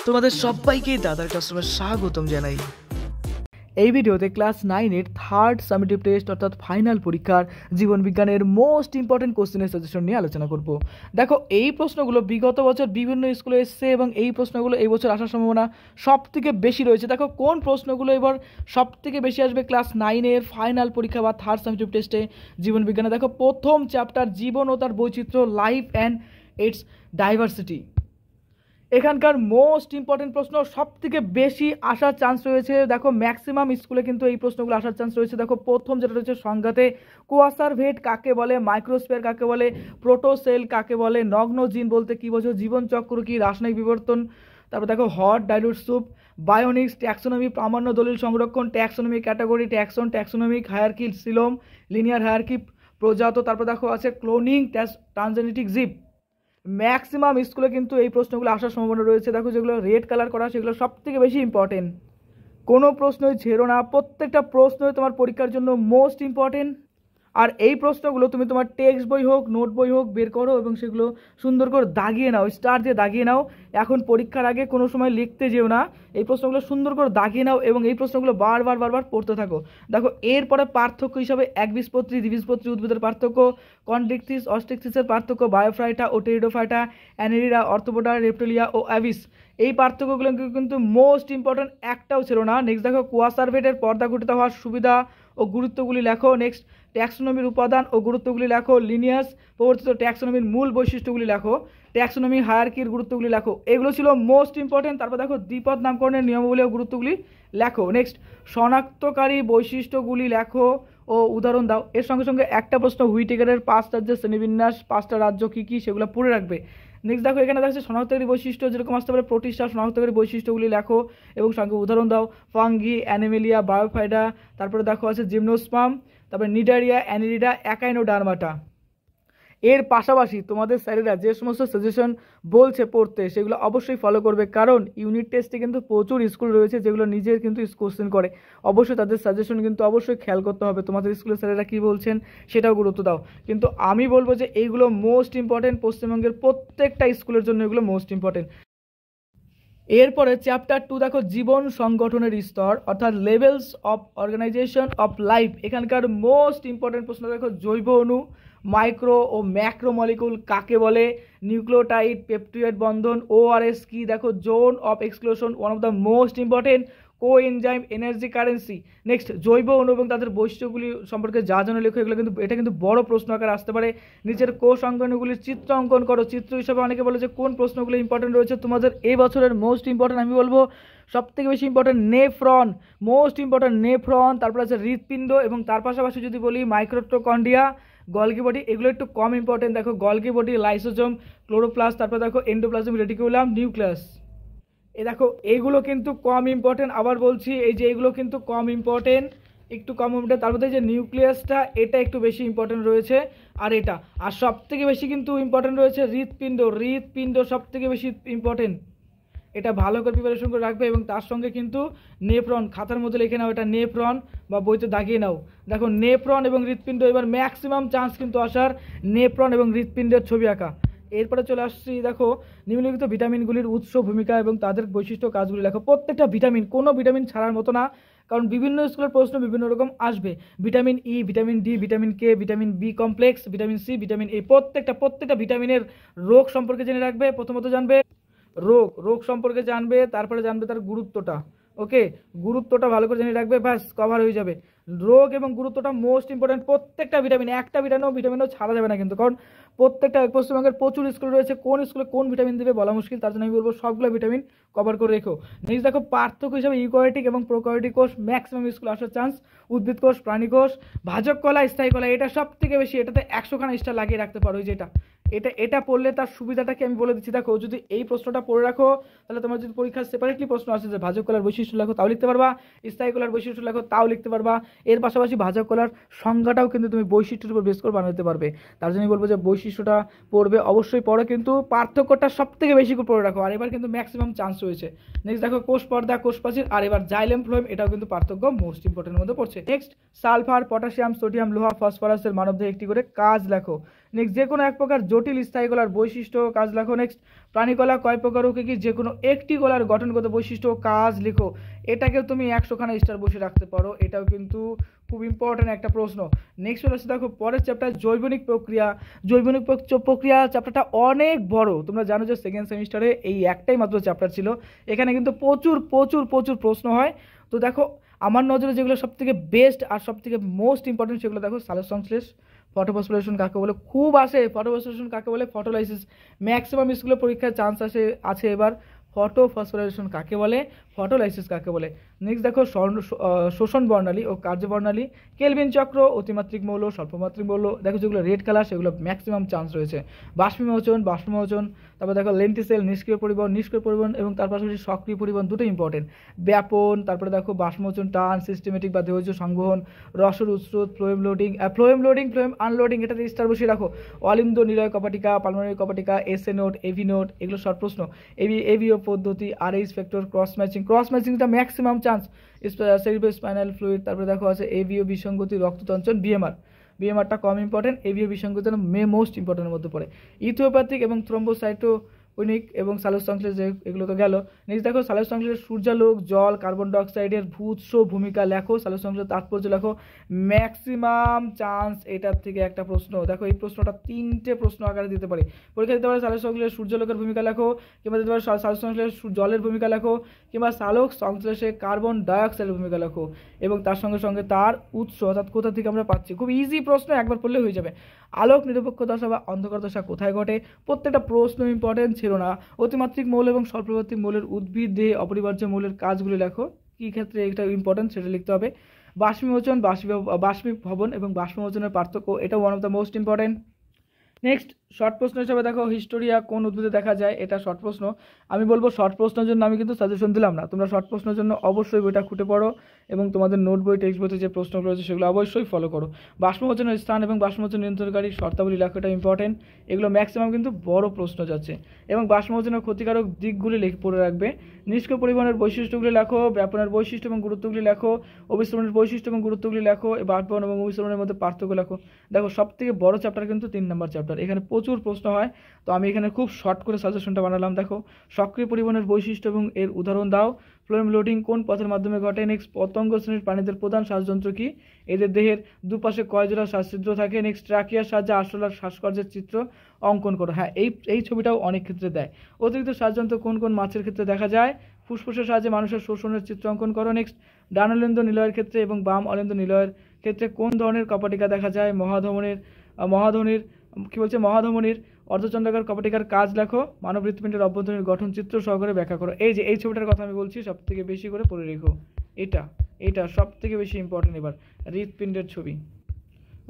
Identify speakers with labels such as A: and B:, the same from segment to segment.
A: তোমাদের সবাইকে দাদার ক্লাসরুমে স্বাগতম জানাই। এই ভিডিওতে ক্লাস 9-এর থার্ড সামেটিভ টেস্ট অর্থাৎ ফাইনাল পরীক্ষার জীবন বিজ্ঞানের মোস্ট ইম্পর্টেন্ট কোশ্চেনের সাজেশন নিয়ে আলোচনা করব। দেখো, এই প্রশ্নগুলো বিগত বছর বিভিন্ন স্কুলে এসছে এবং এই প্রশ্নগুলো এই বছর আসার সম্ভাবনা সব থেকে বেশি রয়েছে। দেখো কোন প্রশ্নগুলো এবার সব থেকে বেশি আসবে ক্লাস 9-এর ফাইনাল পরীক্ষা বা থার্ড সামেটিভ টেস্টে জীবন বিজ্ঞানে। দেখো, প্রথম চ্যাপ্টার জীবন ও তার বৈচিত্র্য, লাইফ অ্যান্ড ইটস ডাইভার্সিটি। এখানকার মোস্ট ইম্পর্টেন্ট প্রশ্ন সব থেকে বেশি আসার চান্স রয়েছে। দেখো ম্যাক্সিমাম স্কুলে কিন্তু এই প্রশ্নগুলো আসার চান্স রয়েছে। দেখো প্রথম যেটা রয়েছে সংজ্ঞাতে, কোয়াসার ভেট কাকে বলে, মাইক্রোস্ফিয়ার কাকে বলে, প্রোটোসেল কাকে বলে, নগ্ন জিন বলতে কী বোঝো, জীবনচক্র কি, রাসায়নিক বিবর্তন। তারপর দেখো hot dilute soup, bionics, taxonomy, প্রামাণ্য দলিল সংরক্ষণ, taxonomy category, taxonomic hierarchy, coelom, linear hierarchy, প্রজাত। তারপর দেখো আছে ক্লোনিং, ট্রান্সজেনেটিক জীব। ম্যাক্সিমাম স্কুলে কিন্তু এই প্রশ্নগুলো আসার সম্ভাবনা রয়েছে। দেখো যেগুলো রেড কালার করা সেগুলো সব থেকে বেশি ইম্পর্টেন্ট। কোনো প্রশ্নই ছেড়ো না, প্রত্যেকটা প্রশ্নই তোমার পরীক্ষার জন্য মোস্ট ইম্পর্টেন্ট। আর এই প্রশ্নগুলো তুমি তোমার টেক্সট বই হোক, নোট বই হোক বের করো এবং সেগুলো সুন্দর করে দাগিয়ে নাও, স্টার দিয়ে দাগিয়ে নাও। এখন পরীক্ষার আগে কোনো সময় লিখতে যেও না, এই প্রশ্নগুলো সুন্দর করে দাগিয়ে নাও এবং এই প্রশ্নগুলো বারবার পড়তে থাকো। দেখো এরপরে পার্থক্য হিসাবে একবীজপত্রী, দ্বিবীজপত্রী উদ্ভিদের পার্থক্য, কন্ড্রিকথিস অস্ট্রিকথিসের পার্থক্য, বায়োফাইটা ও টেরিডোফাইটা, অ্যানেরিরা, অর্থোপোডা, রেপ্টিলিয়া ও অ্যাবিস। এই পার্থক্যগুলো কিন্তু মোস্ট ইম্পর্টেন্ট, একটাও ছিল না। নেক্সট দেখো কোয়াসারভেটের পর্দা গঠিত হওয়ার সুবিধা ও গুরুত্বগুলি লেখো। নেক্সট ট্যাক্সোনমির উপাদান ও গুরুত্বগুলি লেখো। লিনিয়াস প্রবর্তিত ট্যাক্সোনমির মূল বৈশিষ্ট্যগুলি লেখো। ট্যাক্সোনমি হায়ারকির গুরুত্বগুলি লেখো। এগুলো ছিল মোস্ট ইম্পর্টেন্ট। তারপর দেখো দ্বিপদ নামকরণের নিয়মাবলী ও গুরুত্বগুলি লেখো। নেক্সট শনাক্তকারী বৈশিষ্ট্যগুলি লেখো ও উদাহরণ দাও। এর সঙ্গে সঙ্গে একটা প্রশ্ন, হুইটেকারের 5 রাজ্যের শ্রেণীবিন্যাস, 5টা রাজ্য কী কী সেগুলো পড়ে রাখবে। নেক্সট দেখো এখানে দেখছে শনাক্তকারী বৈশিষ্ট্য যেরকম আসতে পারে প্রতিষ্ঠা, শনাক্তকারী বৈশিষ্ট্যগুলি লেখো এবং সঙ্গে উদাহরণ দাও। Fungi, animalia, bryophyta. তারপরে দেখো আছে জিমনোস্পার্ম, তারপরে নিডারিয়া, অ্যানিরিডা, অ্যাকাইনোডার্মাটা। এর পাশাপাশি তোমাদের স্যারেরা যে সমস্ত সাজেশন বলছে পড়তে সেগুলো অবশ্যই ফলো করবে, কারণ ইউনিট টেস্টে কিন্তু প্রচুর স্কুল রয়েছে যেগুলো নিজের কিন্তু কোশ্চেন করে। অবশ্যই তাদের সাজেশন কিন্তু অবশ্যই খেয়াল করতে হবে, তোমাদের স্কুলের স্যারেরা কী বলছেন সেটাও গুরুত্ব দাও। কিন্তু আমি বলবো যে এইগুলো মোস্ট ইম্পর্টেন্ট, পশ্চিমবঙ্গের প্রত্যেকটা স্কুলের জন্য এগুলো মোস্ট ইম্পর্টেন্ট। এরপরে চ্যাপ্টার 2 দেখো জীবন সংগঠনের স্তর অর্থাৎ levels of organisation of life. এখানকার মোস্ট ইম্পর্টেন্ট প্রশ্ন দেখো জৈব অণু, মাইক্রো ও ম্যাক্রো মলিকুল কাকে বলে, নিউক্লিওটাইড, পেপটিয়েড বন্ধন, ওআরএস কি, দেখো zone of exclusion one of the most important, coenzyme, energy currency. Next জৈব অণু এবং তাদের বৈশিষ্ট্যগুলি সম্পর্কে যা জানো লেখো। এগুলো কিন্তু এটা কিন্তু বড় প্রশ্ন আকারে আসতে পারে। নিচের কোষ অঙ্গনগুলির চিত্র অঙ্কন করো। চিত্র হিসাবে অনেকে বলে যে কোন প্রশ্নগুলো ইম্পর্টেন্ট রয়েছে তোমাদের এই বছরের মোস্ট ইম্পর্টেন্ট। আমি বলবো সব থেকে বেশি important nephron, most important nephron. তারপর আছে হৃৎপিণ্ড এবং তার পাশাপাশি যদি বলি মাইক্রোটোকন্ড্রিয়া, গলগি বডি, এগুলো একটু কম ইম্পর্টেন্ট। দেখো গলগি বডি, লাইসোজোম, ক্লোরোপ্লাস্ট, তারপর দেখো এন্ডোপ্লাজমিক রেটিকুলাম, নিউক্লিয়াস। এই দেখো এইগুলো কিন্তু কম ইম্পর্টেন্ট, আবার বলছি এই যে এইগুলো কিন্তু কম ইম্পর্টেন্ট, একটু কম ইম্পর্টেন্ট। তার মধ্যে যে নিউক্লিয়াসটা এটা একটু বেশি ইম্পর্টেন্ট রয়েছে আর এটা, আর সব থেকে বেশি কিন্তু ইম্পর্টেন্ট রয়েছে হৃৎপিণ্ড। হৃৎপিণ্ড সব থেকে বেশি ইম্পর্টেন্ট, এটা ভালো করে প্রিপারেশন করে রাখবে এবং তার সঙ্গে কিন্তু নেফ্রন খাতার মধ্যে লিখে নাও, এটা নেফ্রন বা বইতে দাগিয়ে নাও। দেখো নেফ্রন এবং হৃৎপিণ্ড এবার ম্যাক্সিমাম চান্স কিন্তু আসার নেফ্রন এবং হৃৎপিণ্ডের ছবি আঁকা। এরপরে চলে আসছি দেখো নিম্নলিখিত ভিটামিনগুলির উৎস, ভূমিকা এবং তাদের বৈশিষ্ট্য কাজগুলি লেখো। প্রত্যেকটা ভিটামিন, কোনো ভিটামিন ছাড়ার মতো না, কারণ বিভিন্ন স্কুলের প্রশ্ন বিভিন্ন রকম আসবে। Vitamin E, vitamin D, vitamin K, vitamin B complex, vitamin C, vitamin A, প্রত্যেকটা ভিটামিনের রোগ সম্পর্কে জেনে রাখবে। প্রথমত জানবে রোগ সম্পর্কে জানবে, তারপরে জানবে তার গুরুত্বটা। ওকে, গুরুত্বটা ভালো করে জেনে রাখবে, ব্যাস কভার হয়ে যাবে। রোগ এবং গুরুত্বটা মোস্ট ইম্পর্টেন্ট। প্রত্যেকটা ভিটামিন, একটা ভিটামিনও ছাড়া যাবে না কিন্তু, কারণ প্রত্যেকটা পশ্চিমবঙ্গের প্রচুর স্কুল রয়েছে, কোন স্কুলে কোন ভিটামিন দেবে বলা মুশকিল, তার জন্য আমি বলবো সবগুলো ভিটামিন কভার করে রেখো। নেক্সট দেখো পার্থক্য হিসাবে ইউক্যারিওটিক এবং প্রোক্যারিওটিক কোষ ম্যাক্সিমাম স্কুল আসার চান্স। উদ্ভিদ কোষ, প্রাণী কোষ, ভাজক কলা, স্থায়ী কলা, এটা সব থেকে বেশি, এটাতে 100খানা স্টার লাগিয়ে রাখতে পারো। যেটা এটা পড়লে তার সুবিধাটাকে আমি বলে দিচ্ছি। দেখো যদি এই প্রশ্নটা পড়ে রাখো তাহলে তোমার যদি পরীক্ষার সেপারেটলি প্রশ্ন আসে যে ভাজক কলার বৈশিষ্ট্য লেখো, তাও লিখতে পারবা। স্থায়ী কলার বৈশিষ্ট্য লেখো, তাও লিখতে পারবা। এর পাশাপাশি ভাজক কলার সংজ্ঞাটাও কিন্তু তুমি বৈশিষ্ট্যের উপর বেস করে বানাতে পারবে। তার জন্য বলবো যে বৈশিষ্ট্যটা পড়বে, অবশ্যই পড়ো, কিন্তু পার্থক্যটা সব থেকে বেশি করে পড়ে রাখো। আর এবার কিন্তু ম্যাক্সিমাম চান্স রয়েছে। নেক্সট দেখো কোষ পর্দা, কোষ প্রাচীর, আর এবার জাইলেম ফ্লোয়েম, এটাও কিন্তু পার্থক্য মোস্ট ইম্পর্টেন্টের মধ্যে পড়ছে। নেক্সট সালফার, পটাশিয়াম, সোডিয়াম, লোহা, ফসফরাসের মানবদেহে একটি করে কাজ লেখো। নেক্সট যে কোনো এক প্রকার জটিল স্থায়ী গলার বৈশিষ্ট্য কাজ লেখো। নেক্সট প্রাণীকলা কয় প্রকার ও কি যে কোনো একটি গলার গঠনগত বৈশিষ্ট্য কাজ লিখো। এটাকেও তুমি 100খানা স্টার বসে রাখতে পারো, এটাও কিন্তু খুব ইম্পর্টেন্ট একটা প্রশ্ন। নেক্সট চলে আসছে দেখো পরের চ্যাপ্টার জৈবনিক প্রক্রিয়া। জৈবনিক প্রক্রিয়া চ্যাপ্টারটা অনেক বড়, তোমরা জানো যে সেকেন্ড সেমিস্টারে এই একটাই মাত্র চ্যাপ্টার ছিল, এখানে কিন্তু প্রচুর প্রচুর প্রচুর প্রশ্ন হয়। তো দেখো আমার নজরে যেগুলো সবথেকে বেস্ট আর সবথেকে মোস্ট ইম্পর্টেন্ট সেগুলো দেখো। সালোকসংশ্লেষ, ফটোফসফোরেশন কাকে বলে, খুব আসে ফটোফসফোরেশন কাকে বলে, ফটোলাইসিস, ম্যাক্সিমাম স্কুলে পরীক্ষার চান্স আছে এবার। ফটোফসফোরেশন কাকে বলে, ফটোলাইসিস কাকে বলে। নেক্সট দেখো শোষণ বর্ণালী ও কার্যবর্ণালী, কেলভিন চক্র, অতিমাত্রিক মৌল, স্বল্পমাত্রিক মৌল, দেখো যেগুলো রেড কালার সেগুলো ম্যাক্সিমাম চান্স রয়েছে। বাষ্পীমোচন, তারপর দেখো লেন্টিসেল, নিষ্ক্রিয় পরিবহন এবং তার পাশাপাশি সক্রিয় পরিবহন, দুটো ইম্পর্টেন্ট। ব্যাপন, তারপরে দেখো বাষ্পমোচন, টান, সিস্টেমেটিক বা দেহজ সংবহন, রসর উৎস্রোত, ফ্লোয়েম লোডিং, আনলোডিং, এটাতে স্টার বসিয়ে রাখো। অলিন্দ নিলয় কপাটিকা, পালমোনারি কপাটিকা, এসএ নোট, এভি নোট, এগুলো শর্ট প্রশ্ন। এভিও পদ্ধতি, আরএইচ ফ্যাক্টর, ক্রস ম্যাচিংটা ম্যাক্সিমাম চান্স। সেরিব্রোস্পাইনাল ফ্লুইড, তারপরে দেখো আছে এভিও বিসঙ্গতি, রক্ততঞ্চন, বিএমআরটা কম ইম্পর্টেন্ট, এভিও বিসঙ্গতি মোস্ট ইম্পর্টেন্টের মধ্যে পড়ে। ইথিওপ্যাথিক এবং থ্রোম্বোসাইটোনিক এবং সালোকসংশ্লেষ, এগুলো তো গেল। নেক্সট দেখো সালোকসংশ্লেষের সূর্যালোক, জল, কার্বন ডাইঅক্সাইডের ভূৎস ভূমিকা লেখো। সালোকসংশ্লেষের তাৎপর্য লেখো। ম্যাক্সিমাম চান্স এটার থেকে একটা প্রশ্ন, দেখো এই প্রশ্নটা 3টে প্রশ্ন আকারে দিতে পারে পরীক্ষা দিতে পারে। সালোকসংশ্লেষের সূর্যালোকের ভূমিকা লেখো, কিংবা দিতে পারে সালোকসংশ্লেষের জলের ভূমিকা লেখো, কিংবা সালোকসংশ্লেষে কার্বন ডাইঅক্সাইডের ভূমিকা লেখো এবং তার সঙ্গে সঙ্গে তার উৎস অর্থাৎ কোথা থেকে আমরা পাচ্ছি। খুব ইজি প্রশ্ন, একবার পড়লে হয়ে যাবে। আলোক নিরপেক্ষ দশা বা অন্ধকার দশা কোথায় ঘটে, প্রত্যেকটা প্রশ্ন ইম্পর্টেন্ট ছিল না। অতিমাত্রিক মৌল এবং স্বল্পমাত্রিক মৌলের উদ্ভিদ দেহে অপরিহার্য মৌলের কাজগুলি লেখো, কী ক্ষেত্রে এটা ইম্পর্টেন্ট সেটা লিখতে হবে। বাষ্পীমোচন, বাষ্পীভবন এবং বাষ্পমোচনের পার্থক্য, এটা one of the most important. Next short প্রশ্ন হিসাবে দেখো হিস্টোরিয়া কোন উদ্ভিদে দেখা যায়, এটা শর্ট প্রশ্ন। আমি বলবো শর্ট প্রশ্নের জন্য আমি কিন্তু সাজেশন দিলাম না, তোমরা শর্ট প্রশ্নের জন্য অবশ্যই বইটা খুঁটে পড়ো এবং তোমাদের নোট বই টেক্সট বইতে যে প্রশ্নগুলো রয়েছে সেগুলো অবশ্যই ফলো করো। বাষ্পমোচনের স্থান এবং বাষ্পমোচন নিয়ন্ত্রণকারী শর্তাবলী লেখো, এটা ইম্পর্টেন্ট। এগুলো ম্যাক্সিমাম কিন্তু বড় প্রশ্ন যাচ্ছে। এবং বাষ্পমোচনের ক্ষতিকারক দিকগুলি পড়ে রাখবে। নিষ্ক্রিয় পরিবহনের বৈশিষ্ট্যগুলি লেখো, ব্যাপনের বৈশিষ্ট্য এবং গুরুত্বগুলি লেখো, অবিশ্রমণের বৈশিষ্ট্য এবং গুরুত্বগুলি লেখো, ব্যাপন এবং অবিশ্রমণের মধ্যে পার্থক্য লেখো। দেখো সবথেকে বড় চ্যাপ্টার কিন্তু 3 নম্বর চ্যাপ্টার, এখানে প্রচুর প্রশ্ন হয়, তো আমি এখানে খুব শর্ট করে সাজেশনটা বানালাম। দেখো সক্রিয় পরিবহনের বৈশিষ্ট্য এবং এর উদাহরণ দাও। ফ্লোয়েম লোডিং কোন পথের মাধ্যমে ঘটে। নেক্সট পতঙ্গ শ্রেণীর প্রাণীদের প্রধান শ্বাসযন্ত্র কি, এদের দেহের দুপাশে কয় জোড়া শ্বাসছিদ্র থাকে। নেক্সট ট্রাকিয়ার সাহায্যে আরশোলার শ্বাসকর্যের চিত্র অঙ্কন করো। হ্যাঁ, এই ছবিটাও অনেক ক্ষেত্রে দেয়। অতিরিক্ত শ্বাসযন্ত্র কোন কোন মাছের ক্ষেত্রে দেখা যায়। ফুসফুসের সাহায্যে মানুষের শোষণের চিত্র অঙ্কন করো। নেক্সট ডান অলিন্দ নিলয়ের ক্ষেত্রে এবং বাম অলিন্দ নিলয়ের ক্ষেত্রে কোন ধরনের কপাটিকা দেখা যায়। মহাধমনির অর্ধচন্দ্রাকার কপাটিকার কাজ লেখো। মানব হৃৎপিণ্ডের অভ্যন্তরীণ গঠন চিত্র সহকারে ব্যাখ্যা করো। এই যে এই ছবিটার কথা আমি বলছি, সব থেকে বেশি করে পড়ে রেখো, এটা সব থেকে বেশি ইম্পর্টেন্ট। এবার হৃৎপিণ্ডের ছবি,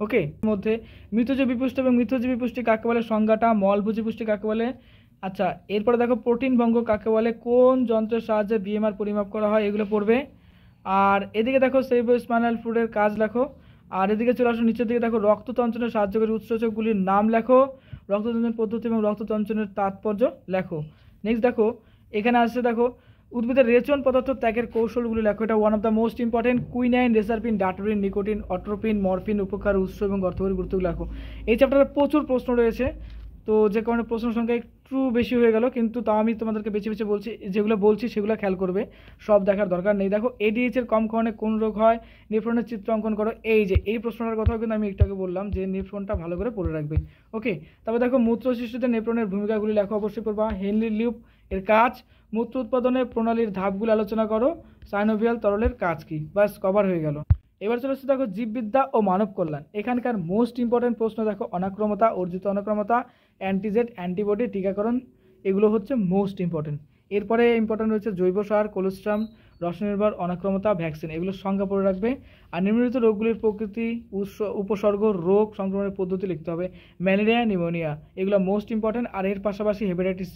A: ওকে। মধ্যে মৃতজীবী পুষ্টি এবং মৃতজীবী পুষ্টি কাকে বলে, সংজ্ঞাটা। মলভোজী পুষ্টি কাকে বলে। আচ্ছা, এরপরে দেখো প্রোটিন ভঙ্গ কাকে বলে, কোন যন্ত্রের সাহায্যে বিএমআর পরিমাপ করা হয়, এগুলো পড়বে। আর এদিকে দেখো সেরিব্রোস্পাইনাল ফ্লুইডের কাজ লেখো। আর এদিকে চলে আসো নিচের দিকে, দেখো রক্ততঞ্চনের সাহায্যকারী উৎসেচকগুলির নাম লেখো, রক্ততঞ্চন পদ্ধতি এবং রক্ততঞ্চনের তাৎপর্য লেখো। নেক্সট দেখো এখানে আসছে, দেখো উদ্ভিদের রেচন পদার্থ ত্যাগের কৌশলগুলি লেখো, এটা one of the most important. Quinine, reserpine, daturine, nicotine, atropine, morphine, উপকার, উৎস এবং অর্থকরী গুরুত্বগুলো লেখো। এই চ্যাপ্টারে প্রচুর প্রশ্ন রয়েছে, তো যে কারণে প্রশ্ন সংখ্যা একটু বেশি হয়ে গেল, কিন্তু তাও আমি তোমাদেরকে বেছে বেছে বলছি, যেগুলো বলছি সেগুলো খেয়াল করবে, সব দেখার দরকার নেই। দেখো এডিএইচ এর কম কারণে কোন রোগ হয়, নেফ্রনের চিত্র অঙ্কন করো। এই যে এই প্রশ্নটার কথাও কিন্তু আমি একটু আগে বললাম যে নেফ্রনটা ভালো করে পড়ে রাখবে, ওকে। তারপর দেখো মূত্র শিশুদের নেফ্রনের ভূমিকাগুলি লেখো, অবশ্যই পড়বা। হেনরি লিউপ এর কাজ, মূত্র উৎপাদনের প্রণালীর ধাপগুলো আলোচনা করো, সাইনোভিয়াল তরলের কাজ কি, বাস কভার হয়ে গেল। এবার চলে আসছে দেখো জীববিদ্যা ও মানব কল্যাণ। এখানকার মোস্ট ইম্পর্টেন্ট প্রশ্ন দেখো অনাক্রমতা, অর্জিত অনাক্রমতা, অ্যান্টিজেন, অ্যান্টিবডি, টিকাকরণ, এগুলো হচ্ছে মোস্ট ইম্পর্টেন্ট। এরপরে ইম্পর্টেন্ট রয়েছে জৈব সার, কোলেস্ট্রাম, রসনির্ভর, অনাক্রমতা, ভ্যাকসিন, এগুলোর সংজ্ঞা পড়ে রাখবে। আর নিম্নলিখিত রোগগুলির প্রকৃতি, উপসর্গ, রোগ সংক্রমণের পদ্ধতি লিখতে হবে। ম্যালেরিয়া, নিউমোনিয়া, এগুলো মোস্ট ইম্পর্টেন্ট। আর এর পাশাপাশি hepatitis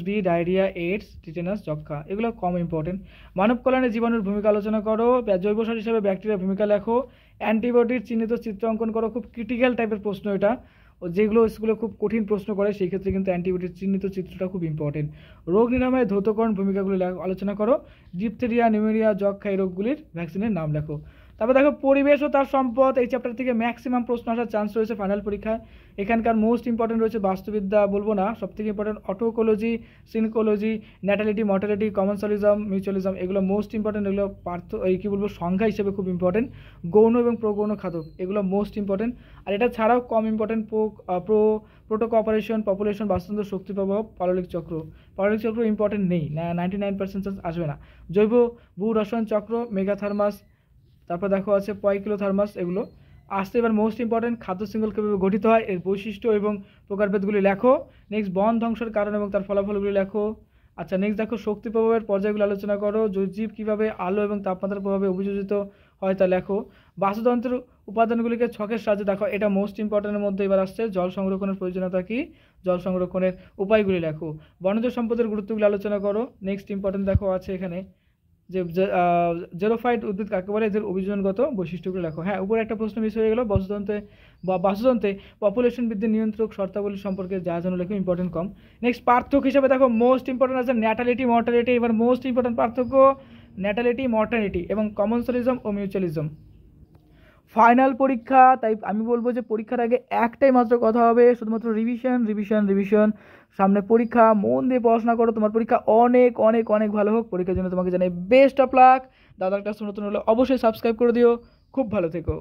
A: B, diarrhoea, AIDS, tetanus, যক্ষা, এগুলো কম ইম্পর্টেন্ট। মানব কল্যাণে জীবাণুর ভূমিকা আলোচনা করো। জৈব সার হিসেবে ব্যাকটেরিয়ার ভূমিকা লেখো। অ্যান্টিবডির চিহ্নিত চিত্র অঙ্কন করো। খুব ক্রিটিক্যাল টাইপের প্রশ্ন এটা, যেগুলো স্কুলে খুব কঠিন প্রশ্ন করে, সেই ক্ষেত্রে কিন্তু অ্যান্টিবডির চিহ্নিত চিত্রটা খুব ইম্পর্টেন্ট। রোগ নিরাময়ে ধৌতকরণ ভূমিকাগুলি আলোচনা করো। ডিপথেরিয়া, নিউমোনিয়া, যক্ষা, এই রোগগুলির ভ্যাকসিনের নাম লেখো। তারপর দেখো পরিবেশ ও তার সম্পদ, এই চ্যাপ্টার থেকে ম্যাক্সিমাম প্রশ্ন আসার চান্স রয়েছে ফাইনাল পরীক্ষায়। এখানকার মোস্ট ইম্পর্টেন্ট রয়েছে বাস্তুবিদ্যা, বলবো না, সবথেকে ইম্পর্টেন্ট অটোকোলজি, সিনকোলজি, ন্যাটালিটি, মর্টালিটি, কমনসলিজম, মিউচুয়ালিজম, এগুলো মোস্ট ইম্পর্টেন্ট। এগুলো এই কী বলবো, সংজ্ঞা হিসেবে খুব ইম্পর্টেন্ট। গৌণ এবং প্রগৌণ খাদক, এগুলো মোস্ট ইম্পর্টেন্ট। আর এটা ছাড়াও কম ইম্পর্টেন্ট প্রোটোক অপারেশন, পপুলেশন, বাস্তুতন্ত্র, শক্তি প্রভাব, পারলিক চক্র ইম্পর্টেন্ট নেই, 99% চান্স আসবে না। জৈব ভূ রসায়ন চক্র, মেগাথার্মাস, তারপর দেখো আছে পয়কিলোথার্মাস, এগুলো আসতে। এবার মোস্ট ইম্পর্টেন্ট, খাদ্য শৃঙ্খল কীভাবে গঠিত হয়, এর বৈশিষ্ট্য এবং প্রকারভেদগুলি লেখো। নেক্সট বন ধ্বংসের কারণ এবং তার ফলাফলগুলি লেখো। আচ্ছা, নেক্সট দেখো শক্তি প্রভাবের পর্যায়গুলো আলোচনা করো। জীব কীভাবে আলো এবং তাপমাত্রার প্রভাবে অভিযোজিত হয় তা লেখো। বাস্তুতন্ত্রের উপাদানগুলিকে ছকের সাহায্যে দেখো, এটা মোস্ট ইম্পর্টেন্টের মধ্যে এবার আসছে। জল সংরক্ষণের প্রয়োজনীয়তা কী, জল সংরক্ষণের উপায়গুলি লেখো। বনজ সম্পদের গুরুত্বগুলি আলোচনা করো। নেক্সট ইম্পর্টেন্ট দেখো আছে এখানে যে জেরোফাইট উদ্ভিদ কাকে বলে, এদের অভিযোজনগত বৈশিষ্ট্যগুলো লেখো। হ্যাঁ, উপরে একটা প্রশ্ন মিস হয়ে গেল, বাস্তুতন্ত্রে পপুলেশন বৃদ্ধির নিয়ন্ত্রক শর্তাবলী সম্পর্কে যা জানো লেখো, ইম্পর্টেন্ট কম। নেক্সট পার্থক্য হিসাবে দেখো মোস্ট ইম্পর্টেন্ট আছে ন্যাটালিটি, মর্টালিটি। এবার মোস্ট ইম্পর্টেন্ট পার্থক্য ন্যাটালিটি, মর্টালিটি এবং কমনসলিজম ও মিউচুয়ালিজম। ফাইনাল পরীক্ষা, তাই আমি বলবো যে পরীক্ষার আগে একটাই মাত্র কথা হবে, শুধুমাত্র রিভিশন রিভিশন রিভিশন। সামনে পরীক্ষা, মন দিয়ে পড়াশোনা করো, তোমার পরীক্ষা অনেক অনেক অনেক ভালো হোক। পরীক্ষার জন্য তোমাকে জানাই বেস্ট অফ লাক। দাদার ক্লাস নতুন হলে অবশ্যই সাবস্ক্রাইব করে দিও। খুব ভালো থেকো।